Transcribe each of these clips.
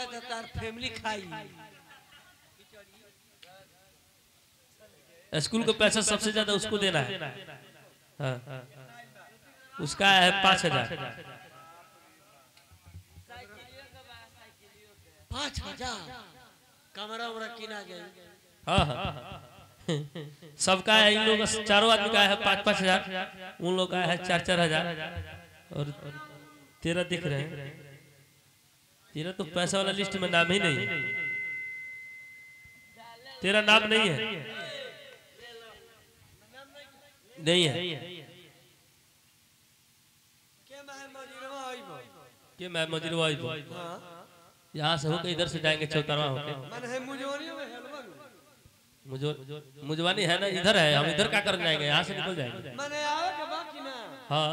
तार फैमिली खाई। स्कूल को पैसा सबसे ज्यादा उसको देना है। हाँ। उसका है 5,000। 5,000 कमरा उमरा किना जाए। हाँ हाँ सबका है। इन लोग चारों आदमी का है 5,000। उन लोग का है 4,000। और तेरा दिख रहे हैं। तेरा तो पैसा वाला लिस्ट में नाम ही नहीं है। तेरा नाम नहीं है। नहीं है के मैं मजरवा यहाँ से होकर इधर से जाएंगे चौतरवा होके। मुजवानी है ना, इधर है। हम इधर क्या कर जाएंगे, यहाँ से निकल जाएंगे। हाँ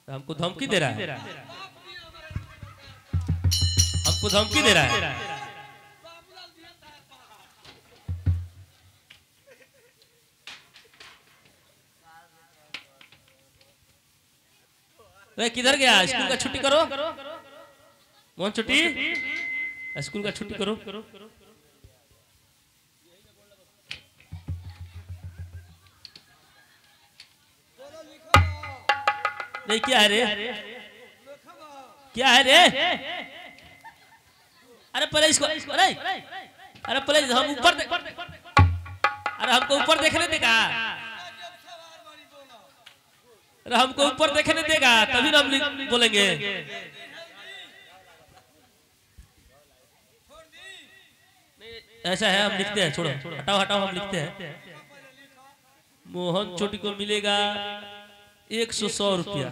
हमको धमकी दे रहा है। हमको धमकी दे रहा है। किधर गया? स्कूल का छुट्टी करो। मोहन छुट्टी, स्कूल का छुट्टी करो। नहीं क्या है रे? क्या है रे? अरे पहले इसको, अरे पहले हम ऊपर, अरे हमको ऊपर देखने देगा। अरे हमको ऊपर देखने देगा तभी ना हम बोलेंगे। ऐसा है, हम लिखते हैं। छोड़ो हटाओ हटाओ, हम लिखते हैं। मोहन चोटी को मिलेगा 100 रुपया।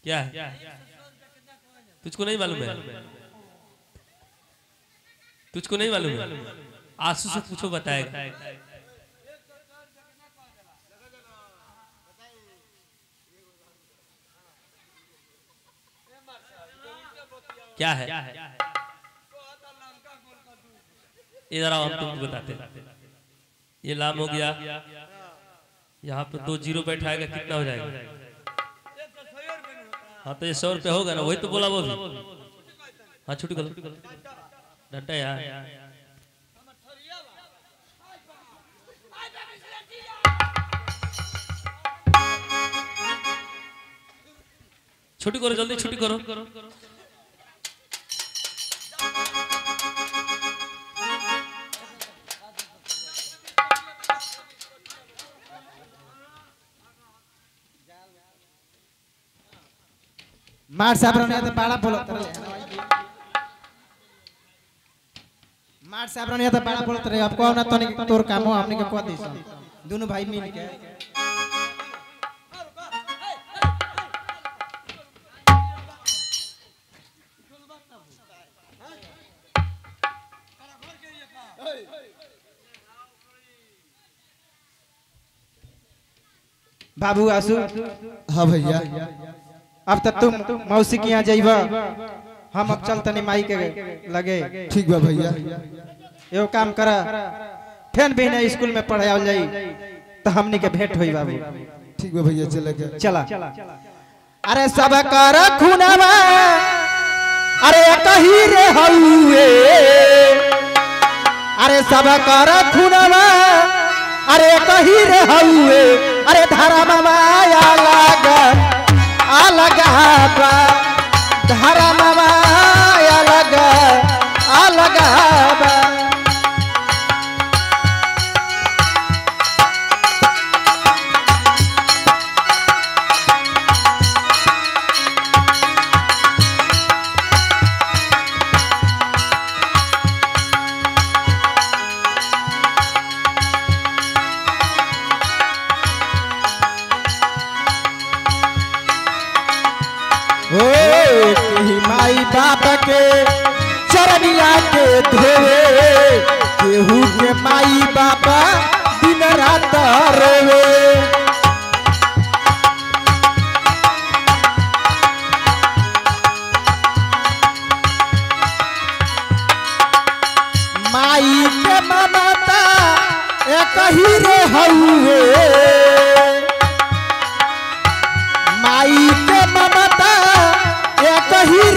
क्या है? तुझको नहीं मालूम है? तुझको नहीं मालूम है? आंसू से पूछो, बताएगा। क्या है? इधर आओ, हम तुमको बताते हैं। ये लाम हो गया, यहाँ पे 2 जीरो बैठाएगा, कितना हो जाएगा? हाँ तो ये 100 रुपया होगा ना, वही तो बोला वो भी। हाँ छुट्टी करो, डंडा यार। छुट्टी करो, जल्दी छुट्टी करो। मार साहब ने तो पाड़ा बोलत रहे। मार साहब ने तो पाड़ा बोलत रहे। आपको ना तो नहीं तोर काम हो, हमने के को दिस दोनों भाई मिल के। बाबू आसू। हाँ भैया, अब तक तुम मौसी के यहाँ जाइबा, हम अब चल तनी माई के लगे। ठीक बा भैया। एगो काम करा, फेन भी नहीं स्कूल में पढ़ाया जाई तो हमनी के भेंट होई बाबू। ठीक बा भैया, चले गए। चला। अरे सब कर खुनवा, अरे कही रे हउए। अरे सब कर खुनवा, अरे कही रे हउए। अरे धर्म माया लागल अलग बा, धर्म माया लागल अलग बा। माई बाप के चरनिया के धोवे, केहू के माई बाप दिन रात रोवे। माई के ममता एक ही रे हउए।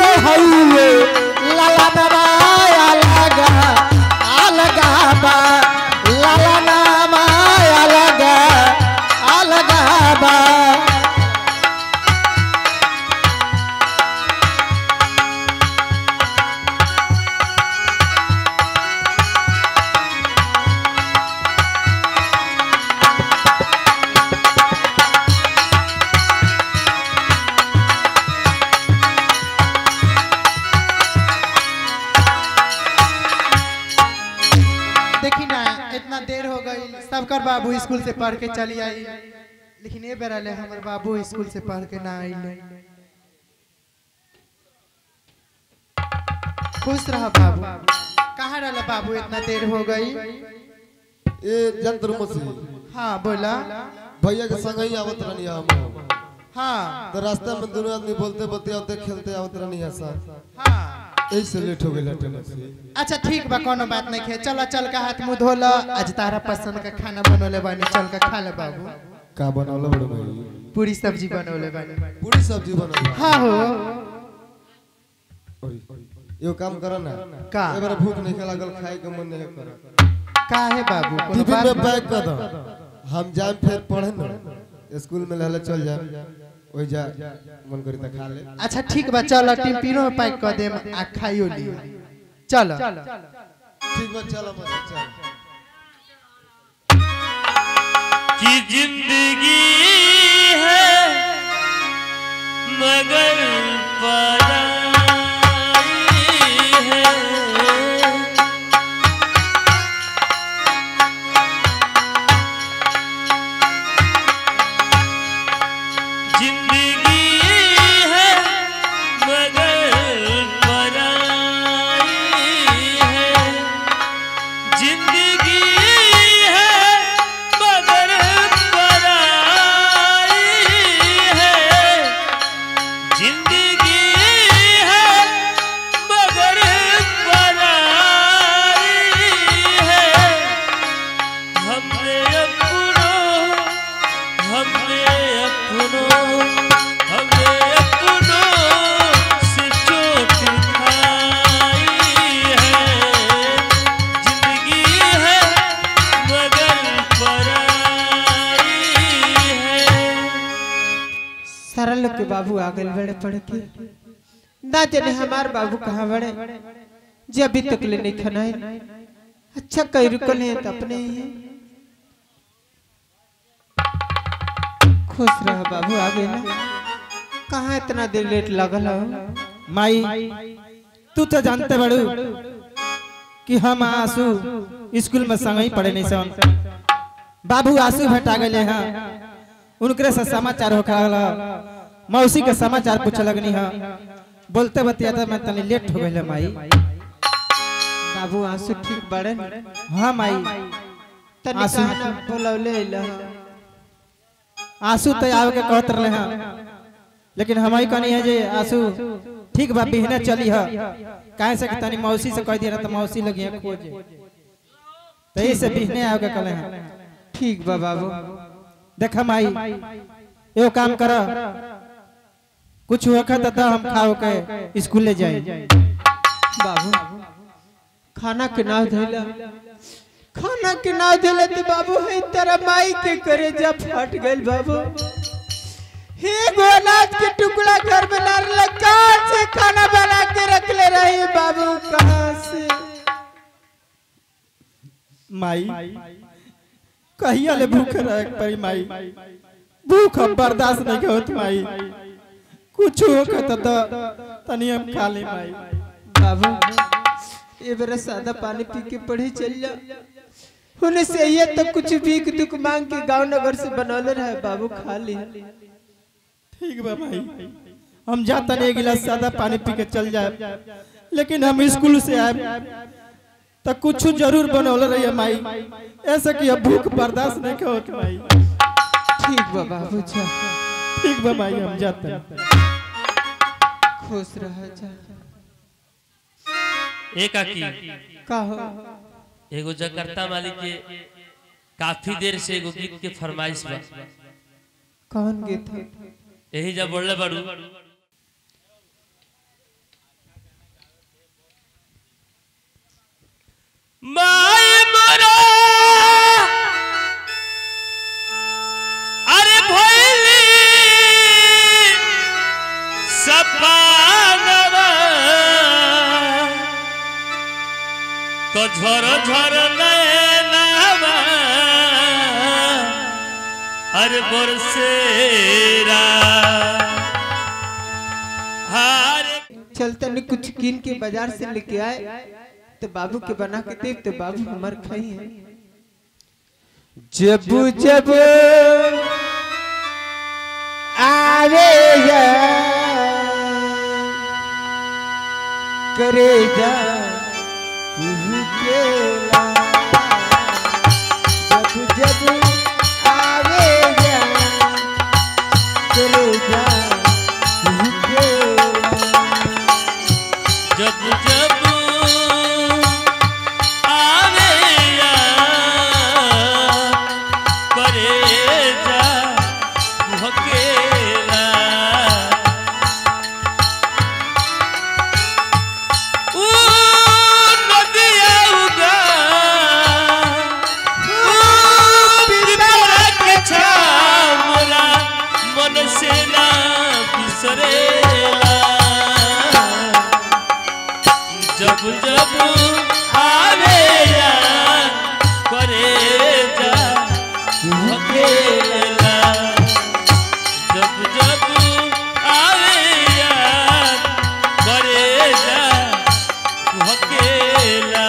रे हइए लाला नवाया लगा अलगा बा लाला नवाया लगा अलगा बा। देखी ना इतना देर हो गई सबकर बाबू स्कूल से पढ़ के चली आई लेकिन ये बेरा ले हमर बाबू स्कूल से पढ़ के ना आइले। खुश रह बाबू। कहाँ रहला बाबू इतना देर हो गई? ये जंत्र मसी हाँ बोला। भैया के संग ही आवत रहनी हम। हाँ तो रास्ता में दोनों आदमी बोलते बतियाते खेलते आवत रहनी है सर। हाँ यही से लेट हो गया ट्रेन से। अच्छा ठीक बा कोनो बात नहीं है। चलो चल का हाथ मुंह धो लो। आज तारा पसंद का खाना बनोले बानी चल का खा ले बाबू। का बनौले बड़े भाई? पूरी सब्जी बनोले बानी। पूरी सब्जी बनौले। हाँ हो यो काम करो ना का ए बार भूख नहीं लागल खाए के मन नहीं कर। का है बाबू? कोनो टिफिन बात में पैक कर दो हम जाए फिर पढ़े ना स्कूल में लहले चल जाए ओइ जा मन करी त खा ले। अच्छा ठीक बा चलो टिफिनो में पैक कर देम आ खाइयो लियो। चलो ठीक बा चलो बस चल। कि जिंदगी है मगर पराई है। जिंदगी है मगर पराई है। जिंदगी है मगर पराई है। जिंदगी है मगर पराई है। हमने अपनों से चोट खाई है। जिंदगी है मगर पराई है। सारा लोग के बाबू आगे बड़े पड़ के ना जाने हमार बाबू कहाँ बड़े जे अभी तक ले नहीं खनाए। अच्छा कई रुकल है तो अपने ही हैं। खुश रह बाबू आगे ना कहाँ इतना देर लेट लगल हो। माई तू तो जानते बड़ू कि हम आंसू स्कूल में संग ही पढ़े नहीं सन। बाबू आंसू भेटा गए हैं उनकरे से समाचार हो खा मौसी के समाचार पूछ लगनी है बोलते बतियाते मैं तनी लेट हो गए माई। बाबू आंसू ठीक बड़े हाँ माई तनी आंसू कहा ना बोलौले इला आंसू तो आवे के कहत रहे हैं लेकिन हमारी कहनी है जे आंसू ठीक बा बिहने चली है काहे से कि तनी मौसी से कह दिया तो मौसी लगी है खोजे तो इसे बिहने आवे के कहले हैं। ठीक बा बाबू। देख माई एगो काम कर कुछ वक्त तो हम खाओ के स्कूल ले जाए। बाबू खाना के नाव धैला खाना के नाव धैला तो बाबू है तेरा माई के करे जब फट गइल बाबू। हे गोनाथ के टुकड़ा घर में ना लगा से खाना बना के रख ले रही बाबू कहां से? माई कहिया ले भूख रह परी माई भूख अब बर्दाश्त नहीं होत माई कुछ वक्त तो तनी हम खा ले माई। बाबू ये बेरा सादा पानी पी के पढ़ी चल जा होने से ये तो कुछ भीख दुख मांग के गांव नगर से बनौले रहे बाबू खा ली। ठीक बा भाई हम जाता नहीं गिलास सादा पानी पी के चल जाए लेकिन हम स्कूल से आए तो कुछ जरूर बनौले रही माई ऐसा कि अब भूख बर्दाश्त नहीं होत माई। ठीक बा बाबू जा ठीक बा माई हम जाते खुश रह जा। एक आकी कहो एगो जकार्ता मालिक के काफी देर से एगो गीत के फरमाइश बा। कौन गीत है? यही जब बोलले बाड़ू माय मोरा अरे भैली सपानवा तो झर झर नैनवा अरे बरसेरा चलते नहीं कुछ कीन के बाजार से लेके आए तो बाबू के बना के दे तो बाबू हमार खाई है। जब जब आवे जा करे जा केला जब जब आवे जा करे जा जब जब आवे याद करे जा अकेला ओ नदिया उगा ओ बिरबरा के छामरा मन से ना बिसरेला जब जब आवे याद करे जा अकेला जब जब आवे याद करे जा अकेला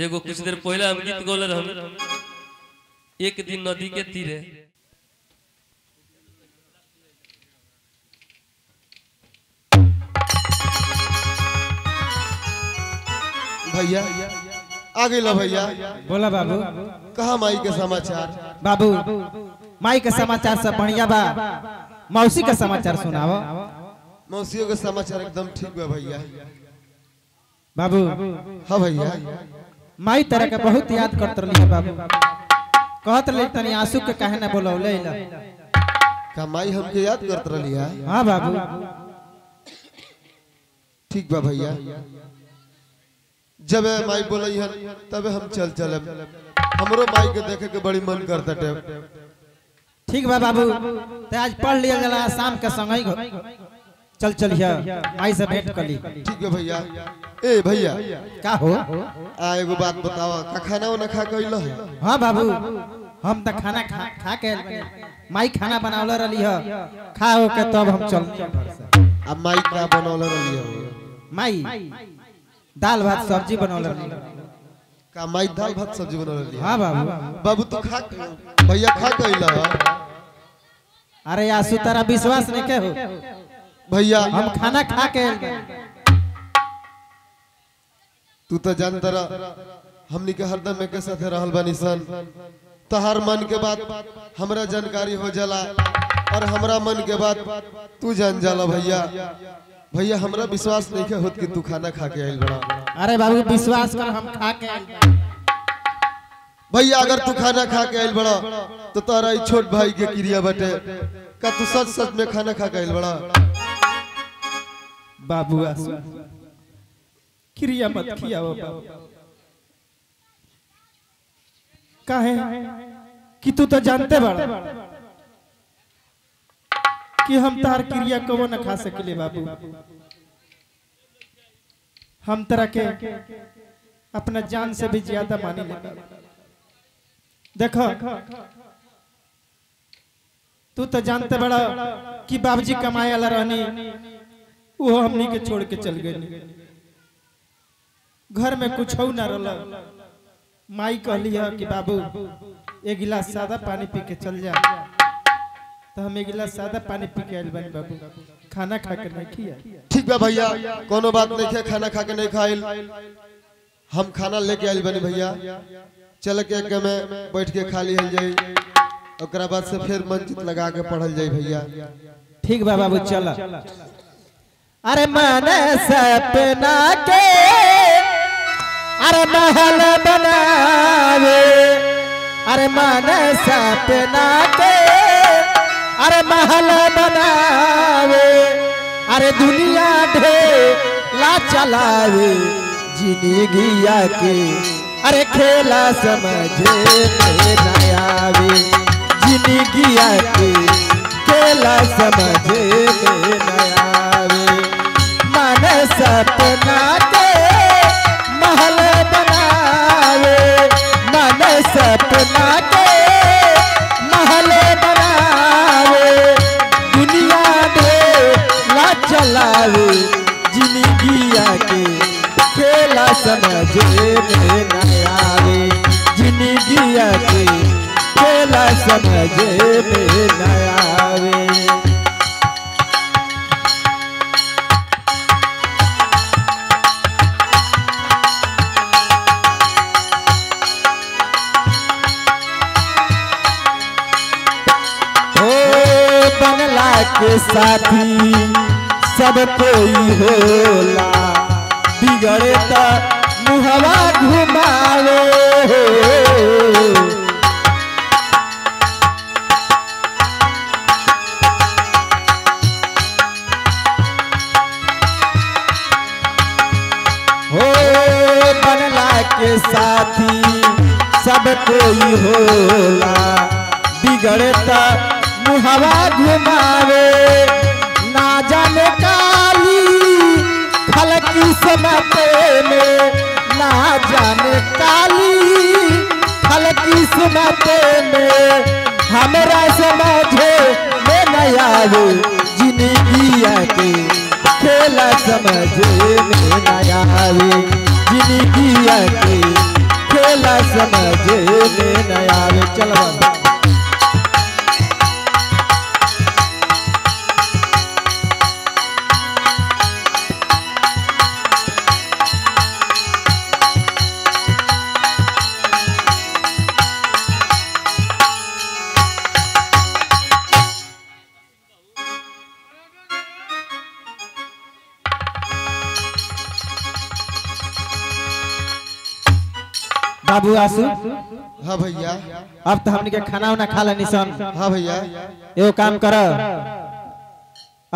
एगो कुछ देर पहले हम गीत गौले हम एक दिन नदी के तीरे भैया आ गई भैया। बोला बाबू। कहा माई के समाचार? बाबू माई के समाचार सब बढ़िया बा। मौसी का समाचार सुनाओ। मौसियों के समाचार एकदम ठीक बा भैया। बाबू हाँ भैया। माई तरह के बहुत याद करत रही बाबू। कहत रही तनी आंसू के काहे ना बोलौले ला। का माई हमके याद करत रही है? हाँ बाबू ठीक बा भैया। जब माई बोलई है तब हम चल चले। हमरो माई के देखे के बड़ी मन करता टे। ठीक बा बाबू ते आज पढ़ लिया जला शाम के संग ही चल चलिया माई से भेंट कर ली। ठीक है भैया। ए भैया का हो आ एगो बात बतावा का खाना वाना खा के अइलो है? हाँ बाबू हम तो खाना खा के माई खाना बनावले रही है खा हो के तब हम चल। अब माई का बनौले रही है? माई दाल भात सब्जी बनौले रही का माई दाल भात सब्जी बनौले रही? हाँ बाबू। बाबू तू खा भैया खा के अइलो है? अरे आसू तारा विश्वास नहीं के हो भैया हम खाना खा के तू तो जानता रहा हमनी के हरदम एक साथ रहल बानी सन। तहार मन के बात हमरा जानकारी हो जाला और हमरा मन के बात तू जान जाला भैया। भैया हमरा विश्वास नहीं के होत कि तू खाना खा के आइल बड़ा। अरे बाबू विश्वास कर हम खा के आइल बा। भैया अगर तू खाना खा के आइल बड़ा तो तारा ई छोट भाई के क्रिया बटे का तू सच सच में खाना खा के आइल बड़ा? बाबू आसू क्रिया मत खियाओ बाबू। काहे कि तू तो जानते बड़ा कि हम तार क्रिया को न खा सकिले बाबू। हम तरह के अपना जान से भी ज्यादा मानी ले। देखो तू तो जानते बड़ा कि बाबूजी कमाए वाला रहनी वो हमनी के छोड़ के चल गए। घर में कुछ हो ना रहा। माई कहली है कि बाबू एक गिलास सादा पानी पी के चल जा। तो हम एक गिलास सादा पानी पी के आइल बानी बाबू। खाना खा के नहीं खिया। ठीक बा भैया कोनो बात नहीं है। खाना खा के नहीं खाइल हम खाना लेके आइल बानी भैया। चल के में बैठ के खा लिहल जाई ओकरा बाद से फिर मन चित लगा के पढ़ल जाई भैया। ठीक बा बाबू चला। अरे मन सपना के अरे महल बनावे अरे मन सपना के अरे महल बनावे अरे दुनिया ढेला चलावे जिंदगिया के अरे खेला समझे में न आवे जिंदगिया के खेला समझे में न आवे मन सपना के महल बनावे मन सपना के महल बनावे दुनिया ढेला चलावे जिंदगिया के खेला समझे में न आवे जिंदगिया के खेला समझे में न आवे। बनला के साथी सब कोई होला बिगड़े त मुहवा घुमावे हो बनला के साथी सब कोई होला बिगड़े त मुहवा घुमावे ना जाने काली खल किस्मत में ना जाने काली खल किस्मत में हमरा समझे में न आवे जिंदगिया के खेला समझे में न आवे जिंदगिया के खेला समझे में न आवे। चल बाबू आसू। हाँ भैया। अब तो हमने के खाना उना खा लेनी सन। हाँ भैया। एगो काम कर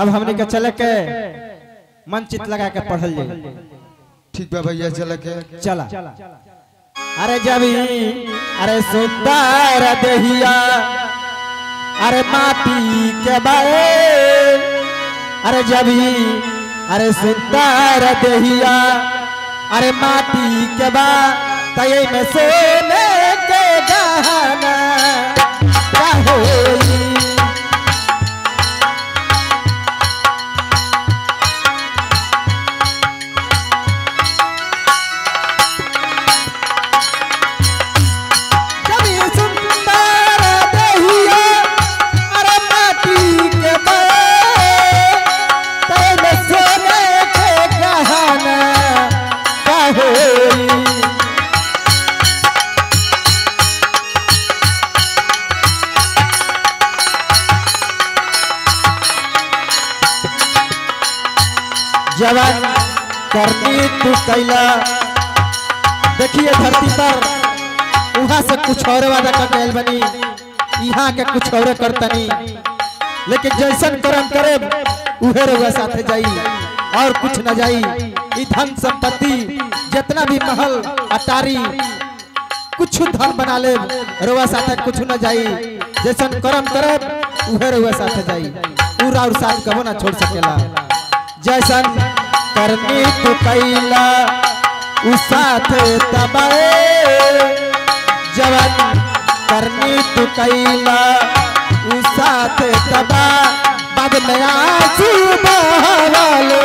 अब हमने के चले के मन चित लगा के पढ़ल जाए। ठीक बा भैया चले के चला। अरे जब अरे सुंदर देहिया अरे माटी के बाए अरे जब अरे सुंदर देहिया अरे माटी के बा तय में सोने के गहना क्या होई जब ये सुंदर देहिया अरे माटी के बा तय में सोने के गहना क्या होई जवान करनी तू कैला देखिए धरती पर वहां से कुछ और वादा कर गए बनी यहाँ के कुछ और करतनी लेकिन जैसन कर्म करे उहे रउआ साथे जाई और कुछ न जाई। ई धन संपत्ति जितना भी महल अटारी कुछ धन बना ले रउआ साथे कुछ न जाई जैसन कर्म करे उहे रउआ साथे जाई पूरा और साथ कबो ना छोड़ सकेला। जैसन करनी तू कैला उस साथ तबाए जवान करनी तू कैला उस साथ तबा बाद में आंसू बहाले